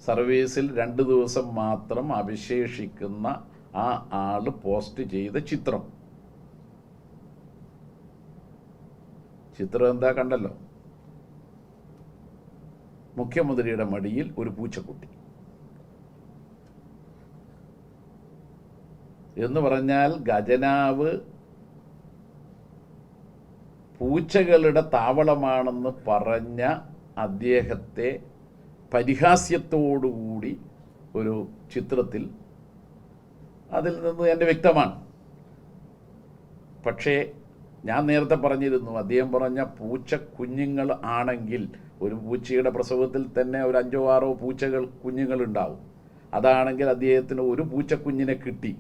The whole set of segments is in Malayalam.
സർവീസിൽ 2 ദിവസം മാത്രം അവശേഷിക്കുന്ന ആ ആള് പോസ്റ്റ് ചെയ്ത ചിത്രം എന്താ കണ്ടല്ലോ? മുഖ്യമന്ത്രിയുടെ മടിയിൽ ഒരു പൂച്ചക്കുട്ടി എന്ന് പറഞ്ഞാൽ ഖജനാവ് പൂച്ചകളുടെ താവളമാണെന്ന് പറഞ്ഞ അദ്ദേഹത്തെ പരിഹാസ്യത്തോടുകൂടി ഒരു ചിത്രത്തിൽ അതിൽ നിന്ന് എൻ്റെ വ്യക്തമാണ്. പക്ഷേ ഞാൻ നേരത്തെ പറഞ്ഞിരുന്നു, അദ്ദേഹം പറഞ്ഞ പൂച്ച കുഞ്ഞുങ്ങൾ ആണെങ്കിൽ ഒരു പൂച്ചയുടെ പ്രസവത്തിൽ തന്നെ ഒരു 5-6 കുഞ്ഞുങ്ങളുണ്ടാവും. അതാണെങ്കിൽ അദ്ദേഹത്തിന് ഒരു പൂച്ചക്കുഞ്ഞിനെ കിട്ടി.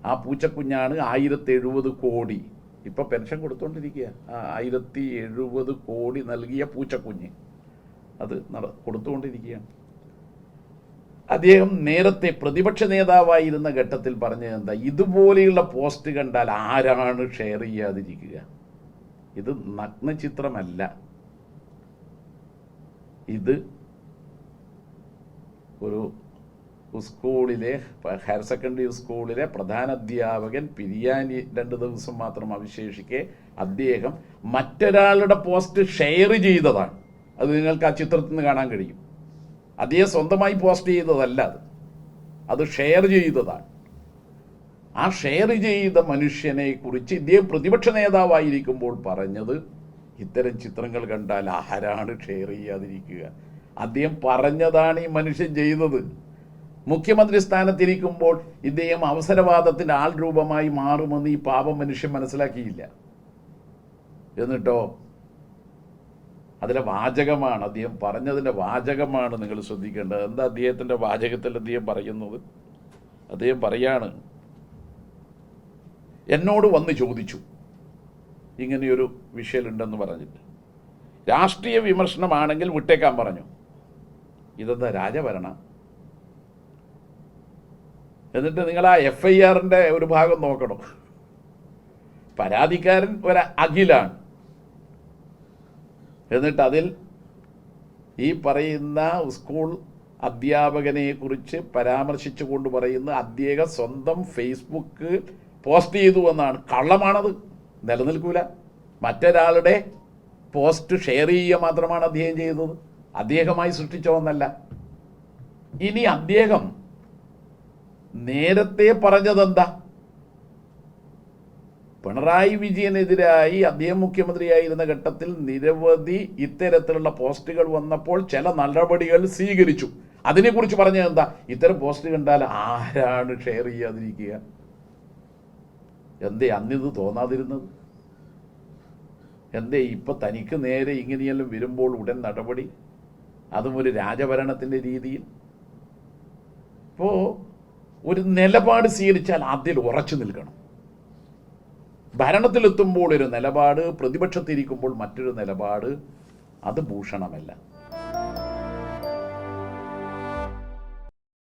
ആ പൂച്ചക്കുഞ്ഞാണ് 1070 കോടി ഇപ്പം പെൻഷൻ കൊടുത്തുകൊണ്ടിരിക്കുക. 1070 കോടി നൽകിയ പൂച്ചക്കുഞ്ഞ് അത് കൊടുത്തുകൊണ്ടിരിക്കുകയാണ്. അദ്ദേഹം നേരത്തെ പ്രതിപക്ഷ നേതാവായിരുന്ന ഘട്ടത്തിൽ പറഞ്ഞത് എന്താ? ഇതുപോലെയുള്ള പോസ്റ്റ് കണ്ടാൽ ആരാണ് ഷെയർ ചെയ്യാതിരിക്കുക? ഇത് നഗ്നചിത്രമല്ല, ഇത് ഒരു സ്കൂളിലെ ഹയർ സെക്കൻഡറി സ്കൂളിലെ പ്രധാനാധ്യാപകൻ പിരിയാനി 2 ദിവസം മാത്രം അവശേഷിക്കെ അദ്ദേഹം മറ്റൊരാളുടെ പോസ്റ്റ് ഷെയർ ചെയ്തതാണ്. അത് നിങ്ങൾക്ക് ആ ചിത്രത്തിൽ നിന്ന് കാണാൻ കഴിയും. അദ്ദേഹം സ്വന്തമായി പോസ്റ്റ് ചെയ്തതല്ല, അത് ഷെയർ ചെയ്തതാണ്. ആ ഷെയർ ചെയ്ത മനുഷ്യനെ കുറിച്ച് ഇദ്ദേഹം പ്രതിപക്ഷ നേതാവായിരിക്കുമ്പോൾ പറഞ്ഞത്, ഇത്തരം ചിത്രങ്ങൾ കണ്ടാൽ ആരാണ് ഷെയർ ചെയ്യാതിരിക്കുക? അദ്ദേഹം പറഞ്ഞതാണ് ഈ മനുഷ്യൻ ചെയ്തത്. മുഖ്യമന്ത്രി സ്ഥാനത്തിരിക്കുമ്പോൾ ഇദ്ദേഹം അവസരവാദത്തിൻ്റെ ആൾ രൂപമായി മാറുമെന്ന് ഈ പാപം മനുഷ്യൻ മനസ്സിലാക്കിയില്ല. എന്നിട്ടോ അതിലെ വാചകമാണ്, അദ്ദേഹം പറഞ്ഞതിൻ്റെ വാചകമാണ് നിങ്ങൾ ശ്രദ്ധിക്കേണ്ടത്. എന്താ അദ്ദേഹത്തിൻ്റെ വാചകത്തിൽ അദ്ദേഹം പറയുന്നത്? അദ്ദേഹം പറയാണ്, എന്നോട് വന്ന് ചോദിച്ചു ഇങ്ങനെയൊരു വിഷയമുണ്ടെന്ന് പറഞ്ഞിട്ട്, രാഷ്ട്രീയ വിമർശനമാണെങ്കിൽ വിട്ടേക്കാൻ പറഞ്ഞു. ഇതെന്താ രാജഭരണ? എന്നിട്ട് നിങ്ങൾ ആ FIRന്റെ ഒരു ഭാഗം നോക്കണം. പരാതിക്കാരൻ ഒരു അഖിലാണ്. എന്നിട്ട് അതിൽ ഈ പറയുന്ന സ്കൂൾ അധ്യാപകനെ കുറിച്ച് പരാമർശിച്ചുകൊണ്ട് പറയുന്ന അദ്ദേഹം സ്വന്തം ഫേസ്ബുക്ക് പോസ്റ്റ് ചെയ്തു എന്നാണ്. കള്ളമാണത്, നിലനിൽക്കൂല. മറ്റൊരാളുടെ പോസ്റ്റ് ഷെയർ ചെയ്യുക മാത്രമാണ് അദ്ദേഹം ചെയ്തത്, അദ്ദേഹമായി സൃഷ്ടിച്ചോന്നല്ല. ഇനി അദ്ദേഹം നേരത്തെ പറഞ്ഞതെന്താ? പിണറായി വിജയനെതിരായി അദ്ദേഹം മുഖ്യമന്ത്രിയായിരുന്ന ഘട്ടത്തിൽ നിരവധി ഇത്തരത്തിലുള്ള പോസ്റ്റുകൾ വന്നപ്പോൾ ചില നടപടികൾ സ്വീകരിച്ചു. അതിനെക്കുറിച്ച് പറഞ്ഞത് എന്താ? ഇത്തരം പോസ്റ്റ് കണ്ടാൽ ആരാണ് ഷെയർ ചെയ്യാതിരിക്കുക? എന്തേ അന്നിത് തോന്നാതിരുന്നത്? എന്തേ ഇപ്പം തനിക്ക് നേരെ ഇങ്ങനെയെല്ലാം വരുമ്പോൾ ഉടൻ നടപടി, അതും ഒരു രാജഭരണത്തിൻ്റെ രീതിയിൽ? ഇപ്പോൾ ഒരു നിലപാട് സ്വീകരിച്ചാൽ അതിൽ ഉറച്ചു നിൽക്കണം. ഭരണത്തിലെത്തുമ്പോൾ ഒരു നിലപാട്, പ്രതിപക്ഷത്തിരിക്കുമ്പോൾ മറ്റൊരു നിലപാട്, അത് ഭൂഷണമല്ല.